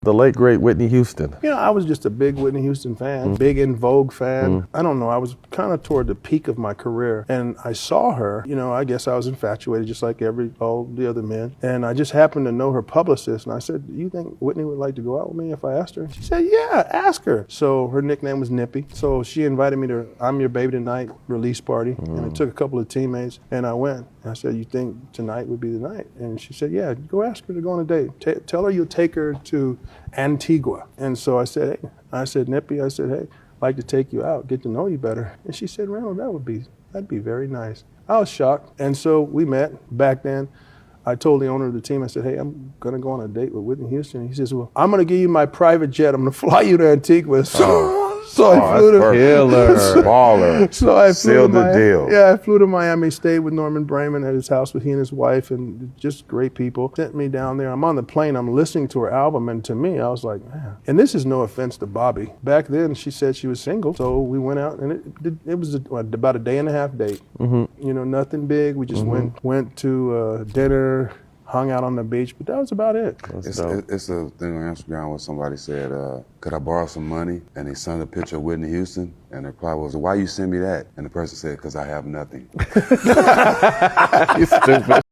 The late, great Whitney Houston. You know, I was just a big Whitney Houston fan, big In Vogue fan. I don't know, I was kind of toward the peak of my career, and I saw her. You know, I guess I was infatuated just like all the other men, and I just happened to know her publicist, and I said, "You think Whitney would like to go out with me if I asked her?" She said, "Yeah, ask her." So her nickname was Nippy, so she invited me to I'm Your Baby Tonight release party, and it took a couple of teammates, and I went. I said, "You think tonight would be the night?" And she said, "Yeah, go ask her to go on a date. Tell her you'll take her to Antigua." And so I said, "Nippy, hey, I'd like to take you out, get to know you better." And she said, "Randall, that'd be very nice." I was shocked. And so we met. Back then, I told the owner of the team, I said, "Hey, I'm going to go on a date with Whitney Houston." He says, "Well, I'm going to give you my private jet. I'm going to fly you to Antigua." So I flew to Baller. So I flew Sealed the deal. Yeah, I flew to Miami, stayed with Norman Brayman at his house with he and his wife, and just great people. Sent me down there. I'm on the plane. I'm listening to her album, and to me, I was like, man. And this is no offense to Bobby. Back then, she said she was single, so we went out, and it was about a day and a half date. You know, nothing big. We just went to dinner, hung out on the beach, but that was about it. It's a thing on Instagram where somebody said, could I borrow some money? And they sent a picture of Whitney Houston, and the reply was, "Why you send me that?" And the person said, "Because I have nothing." You stupid.